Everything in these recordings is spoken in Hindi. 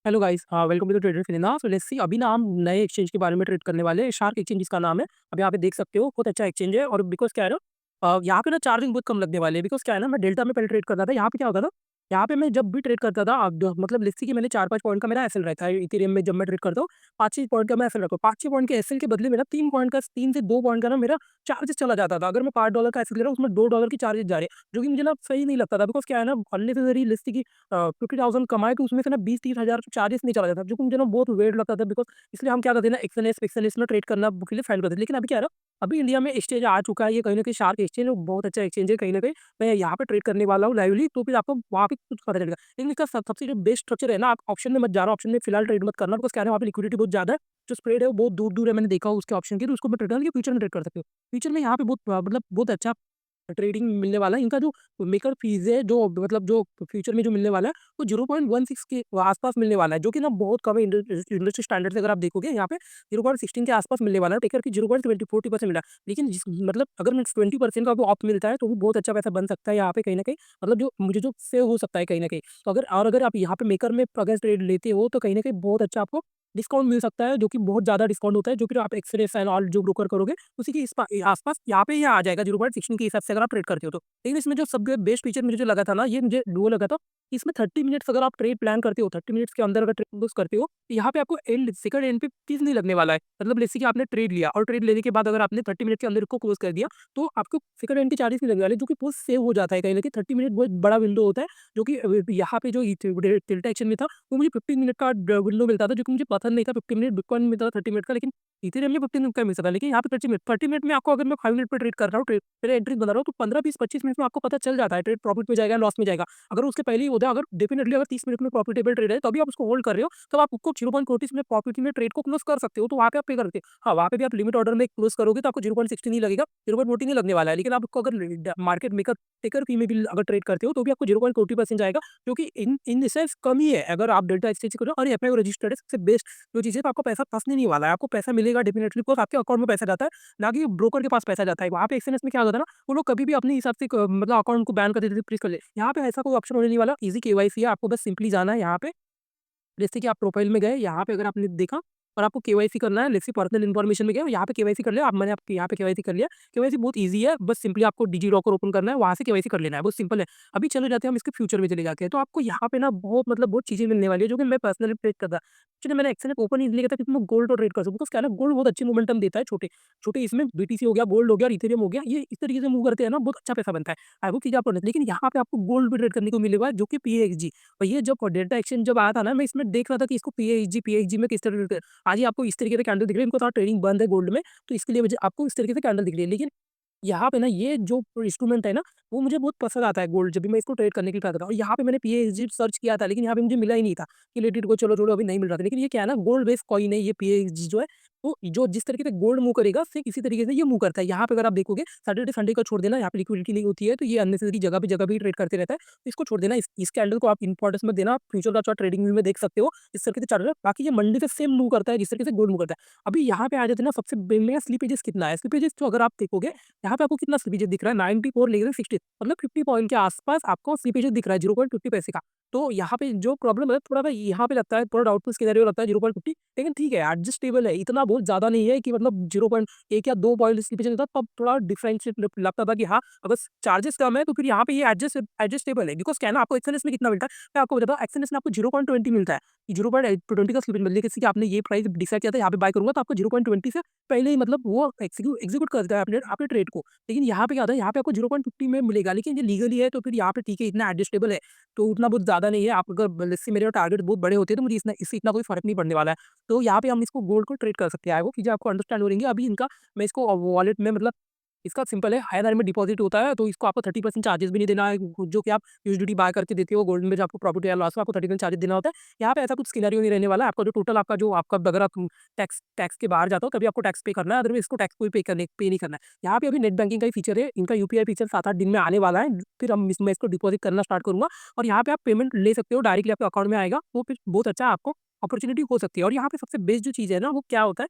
Hello guys, welcome to the trader फिलिना। सो लेट्स सी, अभी ना हम नए एक्सचेंज के बारे में ट्रेड करने वाले हैं। शार्क एक्सचेंज जिसका नाम है। अब यहाँ पे देख सकते हो, बहुत अच्छा एक्सचेंज है। और बिकॉज़ क्या है ना, यहाँ पे ना चार्जिंग बहुत कम लगने वाले हैं। बिकॉज़ क्या है ना, मैं डेल्टा में पहले ट्रेड करता था। यहाँ पे क्या होता था, यहाँ पे मैं जब भी ट्रेड करता था, मतलब लेट्स सी कि मैंने 4-5 पॉइंट का मेरा एसएल रहता है इथेरियम में। जब मैं ट्रेड करता हूँ, 5-6 पॉइंट का मैं एसएल रखता हूँ। 5-6 पॉइंट के एसएल के बदले मेरा 3 पॉइंट का, 3 से 2 पॉइंट का ना मेरा चार्जेस चला जाता था। अगर मैं $5 का एसएल ले रहा हूँ, उसमें $2 की चार्जेस जा रहे हैं, जो कि मुझे ना सही नहीं लगता था। बिकॉज़ क्या है ना, अननेसेसरी लेट्स सी कि 50,000 कमाए तो उसमें से ना 20-30 हज़ार चार्जेस नहीं चला जाता, जो कि मुझे ना बहुत वेट लगता था। बिकॉज़ इसलिए हम क्या करते हैं ना, एक्सएनएस में ट्रेड करना के लिए फाइल करते थे। लेकिन अभी क्या है ना, अभी इंडिया में एक्सचेंज आ चुका है, ये कहीं न कहीं शार्क एक्सचेंज, वो बहुत अच्छा एक्सचेंज है कहीं न कहीं। मैं यहाँ पे ट्रेड करने वाला हूँ लाइवली, तो फिर आपको वहाँ पे कुछ पता चलेगा। लेकिन इसका सबसे जो बेस्ट स्ट्रक्चर है ना, आप ऑप्शन में मत जाना, ऑप्शन में फिलहाल ट्रेड मत करना। बिकॉज़ क्या है ना, वहाँ पे लिक्विडिटी बहुत ज़्यादा है, जो स्प्रेड है वो बहुत दूर-दूर है। मैंने देखा उसके ऑप्शन की, तो उसको मैं ट्रेड करके फ्यूचर में ट्रेड कर सकते हो। फ्यूचर में यहाँ पे बहुत मतलब बहुत अच्छा ट्रेडिंग मिलने वाला है। इनका जो मेकर फीस है, जो मतलब जो फ्यूचर में जो मिलने वाला है, वो 0.16 के आसपास मिलने वाला है, जो कि ना बहुत कम है। इंडस्ट्री स्टैंडर्ड से अगर आप देखोगे, यहाँ पे 0.16 के आसपास मिलने वाला है। टेकर की 0.20-40% मिला है। लेकिन मतलब अगर मैं 20% का आपको ऑफ मिलता है, तो भी बहुत अच्छा पैसा बन सकता है यहाँ पे कहीं न कहीं। मतलब जो मुझे जो सेव हो सकता है कहीं न कहीं। तो अगर आप यहाँ पे मेकर में अगर ट्रेड लेते हो, तो कहीं न कहीं बहुत अच्छा आपको डिस्काउंट मिल सकता है, जो कि बहुत ज़्यादा डिस्काउंट होता है, जो फिर आप एक्सरेस एंड ऑल जो ब्रोकर करोगे, उसी के आस-पास यहाँ पे ये आ जाएगा 0.16 के हिसाब से, अगर आप ट्रेड करते हो तो। लेकिन इसमें जो सबसे बेस्ट फीचर मुझे जो लगा था ना, ये मुझे वो लगा था कि इसमें 30 मिनट्स अगर आप ट्रेड प्लान करते हो, 30 मिनट्स के अंदर अगर ट्रेड क्लोज़ करते हो, तो यहाँ पे आपको सेकंड एंड पे फीस नहीं लगने वाला है। मतलब जैसे कि आपने ट्रेड लिया और ट्रेड लेने के बाद अगर आपने 30 मिनट के अंदर इसको क्लोज़ कर दिया, तो आपको सेकंड एंड के चार्जेस नहीं लगने वाले, जो कि बहुत सेव हो जाता है कहीं न कहीं। 30 मिनट बहुत बड़ा विंडो होता है, जो कि यहाँ पे जो डेल्टा एक्शन में था, वो मुझे 15 मिनट का विंडो मिलता था, जो कि मुझे पसंद नहीं था। 15 मिनट बिटकॉइन में मिलता था 30 मिनट का, लेकिन इथेरियम में 15 मिनट का मिल सकता है। लेकिन यहाँ पे 30 मिनट में आपको, अगर मैं 5 मिनट पे ट्रेड कर रहा हूँ, मेरा एंट्री बना रहा हूँ, तो 15, 20, 25 मिनट में आपको पता चल जाता है ट्रेड प्रॉफिट में जाएगा, लॉस में जाएगा। अगर उसके पहले ही होता है, अगर डेफिनिटली अगर 30 मिनट में प्रॉफिटेबल ट्रेड है, तभी आप उसको होल्ड कर रहे हो, तब आप उसको 0.40 में प्रॉफिट में ट्रेड को क्लोज कर सकते हो, तो वहाँ पे आप पे करते हो। हाँ, वहाँ पे भी आप लिमिट ऑर्डर में क्लोज करोगे, तो आपको 0.60 नहीं लगेगा, 0.40 नहीं लगने वाला है। लेकिन आप उसको अगर मार्केट मेकर टेकर फी में भी अगर ट्रेड करते हो, तो भी आपको 0.40% जाएगा, जो कि इन द सेंस कम ही है। अगर आप डेल्टा एक्सचेंज करो और एफआईओ रजिस्टर्ड है, सबसे बेस्ट जो चीज़ है, तो आपको पैसा फँसने नहीं वाला है। आपको पैसा मिलेगा डेफिनिटली, बिकॉज़ आपके अकाउंट में पैसा जाता है, ना कि ब्रोकर के पास पैसा जाता है। वहाँ पे एक्सएनएस में क्या होता है ना, वो लोग कभी भी अपने हिसाब से मतलब अकाउंट को बैन कर देते थे, फ्रीज़ कर देते। यहाँ पे ऐसा कोई ऑप्शन होने नहीं वाला। ईज़ी केवाईसी है, आपको बस सिंपली जाना है यहाँ पे। जैसे कि आप प्रोफाइल में गए, यहाँ पे अगर आपने देखा और आपको केवाईसी करना है, लेट्स से पर्सनल इन्फॉर्मेशन में गए और यहाँ पे केवाईसी कर लिया। अब मैंने आपके यहाँ पे केवाईसी कर लिया। केवाईसी बहुत ईज़ी है, बस सिंपली आपको डिजी लॉकर ओपन करना है, वहाँ से केवाईसी कर लेना है, बहुत सिंपल है। अभी चले जाते हैं हम इसके फ्यूचर में चले जाते हैं, तो आपको यहाँ पे ना बहुत चीज़ें मिलने वाली है, जो कि मैं पर्सनली ट्रेड करता। एक्चुअली मैंने एक्चुअली ओपन इसलिए किया था कि मैं गोल्ड को ट्रेड कर सकूँ, बिकॉज़ क्या है ना, गोल्ड बहुत अच्छी मोमेंटम देता है। छोटे छोटे इसमें बीटीसी हो गया, गोल्ड हो गया और इथेरियम हो गया, ये इस तरीके से मूव करते हैं ना, बहुत अच्छा पैसा बनता है। आई वो चीज़ आपको नहीं, लेकिन यहाँ पे आपको गोल्ड भी ट्रेड करने को मिलेगा, जो कि पीएक्सजी। और ये जब डेल्टा एक्सचेंज जब आया था ना, मैं इसमें देख रहा था कि इसको पीएक्सजी में किस तरह से आज ही आपको इस तरीके से कैंडल दिख रही है। इनको थोड़ा ट्रेडिंग बंद है गोल्ड में, तो इसके लिए वजह आपको इस तरीके से कैंडल दिख रही है। लेकिन यहाँ पे ना, ये जो इंस्ट्रूमेंट है ना, वो मुझे बहुत पसंद आता है गोल्ड, जब भी मैं इसको ट्रेड करने के लिए ट्राई करता हूँ। और यहाँ पे मैंने पीएक्सजी सर्च किया था, लेकिन यहाँ पे मुझे मिला ही नहीं था कि लेट इट गो, चलो छोड़ो, अभी नहीं मिल रहा था। लेकिन ये क्या है ना, गोल्ड बेस्ड कॉइन है ये पीएक्सजी जो है, तो जो जिस तरीके से गोल्ड मूव करेगा, सेम इसी तरीके से ये मूव करता है। यहाँ पे अगर आप देखोगे, सैटरडे संडे का छोड़ देना, यहाँ पे लिक्विडिटी नहीं होती है, तो ये अननेसेसरी जगह पे ट्रेड करते रहता है। तो इसको छोड़ देना, इस कैंडल को आप इंपॉर्टेंस मत देना। फ्यूचर का चार्ट ट्रेडिंग व्यू में देख सकते हो, इस तरीके से चल रहा है। बाकी ये मंडी से सेम मूव करता है, जिस तरीके से गोल्ड मूव करता है। अभी यहाँ पे आ जाते हैं ना, सबसे मेरा स्लिपेजेस कितना है, स्लिपेजेस तो अगर आप देखोगे, यहाँ पे आपको कितना स्लिपेजेस दिख रहा है, 94 लेकर 60, मतलब 50 पॉइंट के आसपास आपको स्लिपेजेस दिख रहा है, 0.50 पैसे का। तो यहाँ पे जो प्रॉब्लम है, थोड़ा सा यहाँ पे लगता है, थोड़ा डाउटफुल सिनेरियो लगता है 0.50, लेकिन ठीक है, एडजस्टेबल है। इतना बहुत ज़्यादा नहीं है कि मतलब 0.1 या 2 पॉइंट स्लिपेज होता, तब थोड़ा डिफरेंशिएट लगता था कि हाँ, अगर चार्जेस कम है, तो फिर यहाँ पे ये एडजस्टेबल है। बिकॉज़ क्या है ना, आपको एक्सएनएस में कितना मिलता है, मैं आपको बताता हूँ। एक्सएनएस में आपको 0.20 मिलता है, 0.20 का स्लिपेज मिलता है। जैसे कि आपने ये प्राइस डिसाइड किया था, यहाँ पे बाय करूँगा, तो आपको 0.20 से पहले ही मतलब वो एग्जीक्यूट कर देता है अपने आपके ट्रेड को। लेकिन यहाँ पे क्या होता है, यहाँ पे आपको 0.50 में मिलेगा, लेकिन ये लीगली है, तो फिर यहाँ पे ठीक है, इतना एडजस्टेबल है, तो उतना बहुत ज़्यादा नहीं है। आप अगर लेट्स से मेरे टारगेट बहुत बड़े होते हैं, तो मुझे इससे इतना कोई फ़र्क नहीं पड़ने वाला है। तो यहाँ पे हम इसको गोल्ड को ट्रेड कर सकते हैं। आई होप चीज़ें आपको अंडरस्टैंड हो रही हैं। अभी इनका मैं इसको वॉलेट में मतलब इसका सिंपल है, हायर में डिपॉज़िट होता है, तो इसको आपको 30% चार्जेस भी नहीं देना है, जो कि आप यूएसडीटी बाय करके देते हो गोल्ड में, जब आपको प्रॉफिट या लॉस हो, आपको 30% चार्जेस देना होता है। यहाँ पे ऐसा कुछ सिनेरियो नहीं रहने वाला है। आपका जो टोटल आपका जो आपका अगर आप टैक्स टैक्स के बाहर जाता हो, तभी आपको टैक्स पे करना है, अदरवाइज़ इसको टैक्स कोई पे नहीं करना है। यहाँ पे अभी नेट बैंकिंग का ही फीचर है, इनका यूपीआई फीचर 7-8 दिन में आने वाला है, फिर मैं इसको डिपॉज़िट करना स्टार्ट करूँगा और यहाँ पे आप पेमेंट ले सकते हो, डायरेक्टली आपके अकाउंट में आएगा, तो फिर बहुत अच्छा आपको अपॉर्च्युनिटी हो सकती है। और यहाँ पे सबसे बेस्ट जो चीज़ है ना, वो क्या होता है,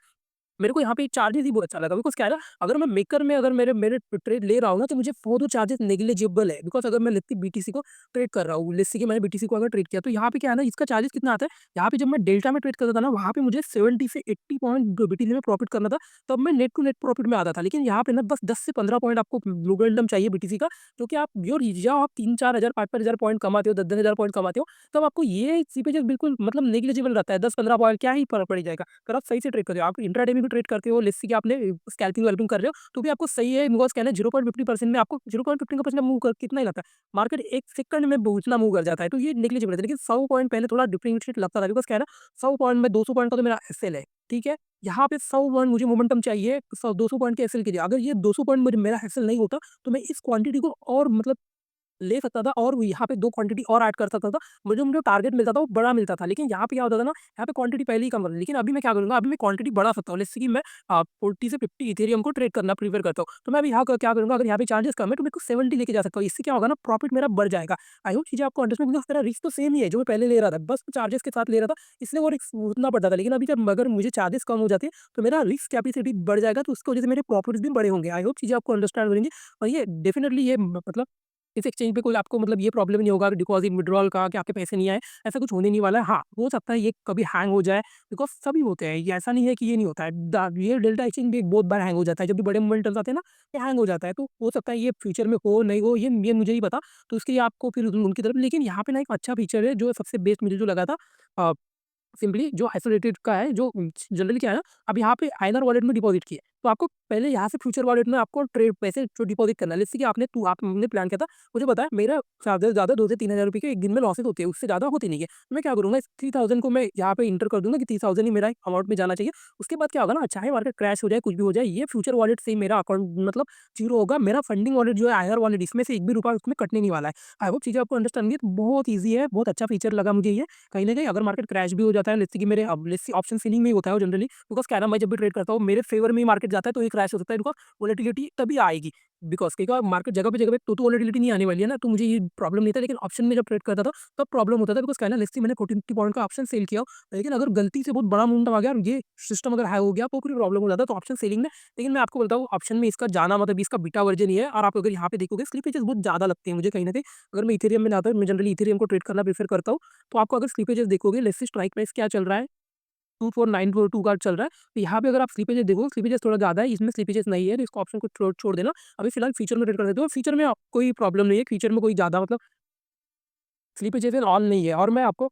मेरे को यहाँ पे चार्जेज़ ही बहुत अच्छा लगा बिकॉज़ क्या है ना, अगर मैं मेकर में अगर मेरे मेरे ट्रेड ले रहा हूँ ना, तो मुझे वो चार्जेज़ नेग्लिजिबल है बिकॉज़ अगर मैं लिट्टी बीटीसी को ट्रेड कर रहा हूँ, लेट्स से कि मैंने बीटीसी को अगर ट्रेड किया, तो यहाँ पे क्या है ना, इसका चार्जेज़ कितना आता है, यहाँ पे जब मैं डेल्टा में ट्रेड करता था ना, वहाँ पे मुझे 70 से 80 पॉइंट बीटीसी में प्रॉफ़िट करना था, तब मैं नेट टू नेट प्रॉफ़िट में आता था। लेकिन यहाँ पे ना बस 10 से 15 पॉइंट आपको एल्गोरिदम चाहिए बीटीसी का, जो कि आप जब आप 3-4 हज़ार 5-5 हज़ार पॉइंट कमाते हो, 10-10 हज़ार पॉइंट कमाते हो, तब आपको ये सीपेजेस बिल्कुल मतलब नेग्लिजिबल रहता है। 10-15 पॉइंट क्या ही फ़र्क पड़ जाएगा। अगर आप सही से ट्रेड कर रहे हो, आप इंट्राडे में भी ट्रेड करते हो, लेट्स से कि आपने स्कैल्पिंग-वैल्पिंग कर रहे हो, तो भी आपको सही है बिकॉज़ क्या है ना, 0.50% में आपको 0.15% मूव कर कितना ही लगता है। मार्केट 1 सेकंड में उतना मूव कर जाता है, तो ये नेग्लिजिबल है। लेकिन 100 पॉइंट पहले थोड़ा डिफरेंशिएट लगता था बिकॉज़ क्या है ना, 100 पॉइंट में 200 पॉइंट का तो मेरा एसएल है, ठीक है? यहाँ पे 100 पॉइंट मुझे मोमेंटम चाहिए, 200 पॉइंट के एसएल के लिए। अगर ये 200 पॉइंट मुझे मेरा एसएल नहीं होता, तो मैं इस क्वांटिटी को और मतलब ले सकता था और यहाँ पे 2 क्वांटिटी और ऐड कर सकता था। मुझे जो टारगेट मिलता था वो बड़ा मिलता था। लेकिन यहाँ पे क्या होता था ना, यहाँ पे क्वांटिटी पहले ही कम कर दी। लेकिन अभी मैं क्या करूँगा, अभी मैं क्वांटिटी बढ़ा सकता हूँ। लेट्स से कि मैं 40 से 50 इथेरियम को ट्रेड करना प्रेफर करता हूँ। तो मैं अभी यहाँ क्या करूँगा, अगर यहाँ पे चार्जेस कम है तो मेरे को 70 लेके जा सकता हूँ। इससे क्या होगा ना, प्रॉफिट मेरा बढ़ जाएगा। आई होप चीज़ें आपको अंडरस्टैंड, बिकॉज़ मेरा रिस्क तो सेम ही है जो मैं पहले ले रहा था। बस चार्जेस के साथ ले रहा था, इसलिए वो रिस्क उतना पड़ता था। लेकिन अभी जब अगर मुझे चार्जेस कम हो जाते हैं, तो मेरा रिस्क कैपेसिटी बढ़ जाएगा, तो उसकी वजह से मेरे प्रॉफिट्स भी बड़े होंगे। आई होप चीज़ें आपको अंडरस्टैंड हो रही हैं। और ये डेफिनिटली ये मतलब इस एक्सचेंज पे कोई आपको मतलब ये प्रॉब्लम नहीं होगा कि डिपॉज़िट विथड्रॉल का कि आपके पैसे नहीं आए, ऐसा कुछ होने नहीं वाला है। हाँ, हो सकता है ये कभी हैंग हो जाए बिकॉज़ सभी होते हैं, ये ऐसा नहीं है कि ये नहीं होता है। ये डेल्टा एक्सचेंज भी बहुत बार हैंग हो जाता है, जब भी बड़े मोमेंटम्स आते हैं ना, ये हैंग हो जाता है। तो हो सकता है ये फ्यूचर में हो, नहीं हो, ये मुझे नहीं पता। तो उसके लिए आपको फिर उनकी तरफ, लेकिन यहाँ पे ना एक अच्छा फीचर है जो सबसे बेस्ट मुझे जो लगा था, अ सिंपली जो आइसोलेटेड का है, जो जनरली क्या है ना, अब यहाँ पे आइनर वॉलेट में डिपॉज़िट किए, तो आपको पहले यहाँ से फ्यूचर वॉलेट में आपको ट्रेड पैसे जो डिपॉज़िट करना है। जैसे कि आपने प्लान किया था, मुझे पता है मेरा ज़्यादा से ज़्यादा 2 से 3 हज़ार रुपए के एक दिन में लॉसेस होते हैं, उससे ज़्यादा होती नहीं है। तो मैं क्या करूँगा, इस 3000 को मैं यहाँ पे एंटर कर दूँगा कि 30,000 ही मेरा अमाउंट में जाना चाहिए। उसके बाद क्या होगा ना, चाहे मार्केट क्रैश हो जाए, कुछ भी हो जाए, ये फ्यूचर वॉलेट से ही मेरा अकाउंट मतलब ज़ीरो होगा। मेरा फंडिंग वॉलेट जो है आइनर वॉलेट, इसमें से एक भी रुपया उसमें कटने नहीं वाला है। आई होप चीज़ें आपको अंडरस्टैंड है, बहुत ईज़ी है, बहुत अच्छा फीचर लगा मुझे ये। कहीं न कहीं अगर मार्केट क्रैश भी हो जाता है, जैसे कि मेरे अब लेट्स सी ऑप्शन सेलिंग में ही होता है वो जनरली, बिकॉज़ क्या है ना, मैं जब भी ट्रेड करता हूँ मेरे फेवर में ही मार्केट जाता है, तो ये क्रैश हो सकता है बिकॉज़ वोलेटिलिटी तभी आएगी। बिकॉज़ क्या मार्केट जगह पे तो वोलेटिलिटी नहीं आने वाली है ना, तो मुझे ये प्रॉब्लम नहीं था। लेकिन ऑप्शन में जब ट्रेड करता था, तब प्रॉब्लम होता था बिकॉज़ क्या है ना, लेट्स सी मैंने 40-50 पॉइंट का ऑप्शन सेल किया, लेकिन अगर गलती से बहुत बड़ा मोमेंटम आ गया और ये सिस्टम अगर हैक हो गया, तो पूरी प्रॉब्लम हो जाता है। तो ऑप्शन सेलिंग में, लेकिन मैं आपको बोलता हूँ ऑप्शन में इसका जाना मतलब इसका बीटा वर्ज़न ही है, और आप अगर यहाँ पे देखोगे स्लिपेजेस बहुत ज़्यादा लगते हैं मुझे कहीं न कहीं। अगर मैं इथेरियम में जाता हूँ, मैं जनरली इथेरियम को ट्रेड करना प्रेफ़र करता हूँ, तो आपको अगर स्लिपेजेस देखोगे, लेट्स से स्ट्राइक प्राइस क्या चल रहा है, 24942 का चल रहा है। तो यहाँ पे अगर आप स्लिपेजेस देखो, स्लिपेजेस थोड़ा ज़्यादा है, इसमें स्लिपेजेस नहीं है, तो इसको ऑप्शन को छोड़ छोड़ देना। अभी फिलहाल फीचर में ट्रेड कर देते हो, फीचर में कोई प्रॉब्लम नहीं है, फीचर में कोई ज़्यादा मतलब स्लिपेजेस ऑन नहीं है। और मैं आपको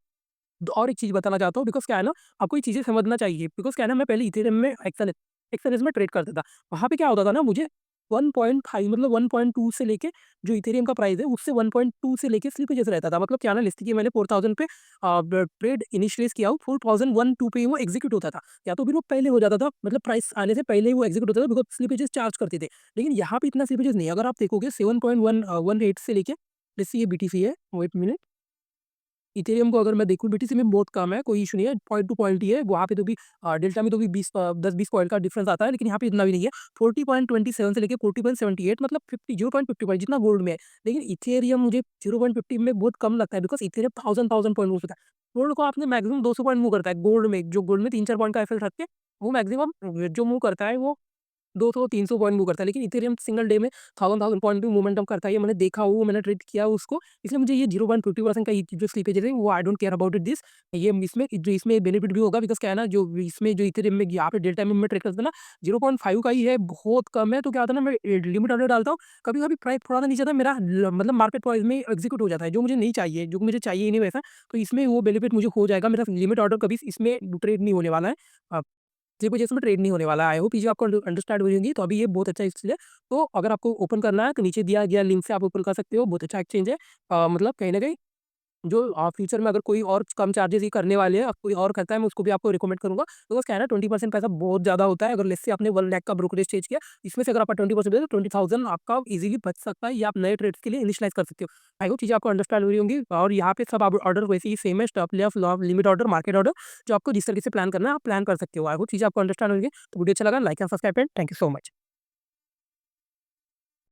और एक चीज़ बताना चाहता हूँ, बिकॉज़ क्या है ना, आपको ये चीज़ें समझना चाहिए। बिकॉज़ क्या है ना, मैं पहले इथेरियम में एक्सएनएस में ट्रेड करता था। वहाँ पे क्या होता था ना, मुझे 1.5 मतलब 1.2 से लेके जो इथेरियम का प्राइस है, उससे 1.2 से लेके स्लिपेजेस रहता था। मतलब क्या है ना, जैसे कि मैंने 4000 पे ब ट्रेड इनिशियलाइज़ किया हो, 4001 पे ही वो एग्ज़ीक्यूट होता था। या तो फिर वो पहले हो जाता था, मतलब प्राइस आने से पहले ही वो एग्ज़ीक्यूट होता था बिकॉज़ स्लिपेजेस चार्ज करते थे। लेकिन यहाँ पे इतना स्लिपेजेस नहीं है। अगर आप देखोगे 7.18 से लेके, जैसे ये बीटीसी है, वेट अ मिनट, इथेरियम को अगर मैं देखूँ, बीटीसी में बहुत कम है, कोई इश्यू नहीं है, पॉइंट टू पॉइंट ही है। वहाँ पे तो भी डेल्टा में तो भी 10-20 पॉइंट का डिफरेंस आता है, लेकिन यहाँ पे इतना भी नहीं है। 40.27 से लेके 40.78 मतलब 0.50 पॉइंट जितना गोल्ड में है। लेकिन इथेरियम मुझे 0.50 में बहुत कम लगता है बिकॉज़ इथेरियम 1000 पॉइंट मूव होता है। गोल्ड को आपने मैक्सिमम 200 पॉइंट मूव करता है गोल्ड में, जो गोल्ड में 3-4 पॉइंट का एफएल रख के, वो मैक्सिमम जो मूव करता है वो 200-300 पॉइंट मूव करता है, लेकिन इथेरियम सिंगल डे में 1000 पॉइंट भी मोमेंटम करता है। ये मैंने देखा हुआ, मैंने ट्रेड किया है उसको, इसलिए मुझे ये 0.50% का ये जो स्लिपेज है, वो I don't care about it this. ये इसमें बेनिफिट भी होगा बिकॉज़ क्या है ना, जो इसमें जो इथेरियम में यहाँ पे डेल्टा टाइम में मैं ट्रेड करता था ना, 0.5 का ही है, बहुत कम है। तो क्या होता है ना, मैं लिमिट ऑर्डर डालता हूँ, कभी-कभी प्राइस थोड़ा सा नीचे आता है, मेरा मतलब मार्केट प्राइस में एग्जीक्यूट हो जाता है, जो मुझे नहीं चाहिए, जो मुझे चाहिए ही नहीं वैसा। तो इसमें वो बेनिफिट मुझे हो जाएगा, मेरा लिमिट ऑर्डर कभी इसमें ट्रेड नहीं होने वाला है। जी, कुछ इसमें ट्रेड नहीं होने वाला है। आई होप ये चीज़ आपको अंडरस्टैंड हुई होंगी, तो अभी ये बहुत अच्छा इसलिए, तो अगर आपको ओपन करना है, तो नीचे दिया गया लिंक से आप ओपन कर सकते हो, बहुत अच्छा एक्सचेंज है। मतलब कहीं न कहीं जो फ्यूचर में अगर कोई और कम चार्जेज़ ही करने वाले हैं, कोई और करता है, मैं उसको भी आपको रिकमेंड करूँगा। बिकॉज़ क्या है ना, 20% पैसा बहुत ज़्यादा होता है। अगर लेट्स से आपने 1 लाख का ब्रोकरेज चार्ज किया, इसमें से अगर आपका 20% है, तो 20,000 आपका ईज़िली बच सकता है, या आप नए ट्रेड्स के लिए इनिशियलाइज़ कर सकते हो। आई होप चीज़ें आपको अंडरस्टैंड हो रही होंगी, और यहाँ पे सब आप ऑर्डर वैसे ही सेम है, stop loss, limit order, market order, जो आपको जिस तरीके से प्लान करना है, आप प्लान कर सकते हो। आई होप चीज़ें आपको अंडरस्टैंड होंगी। तो वीडियो अच्छा लगा, like and subscribe and thank you so much.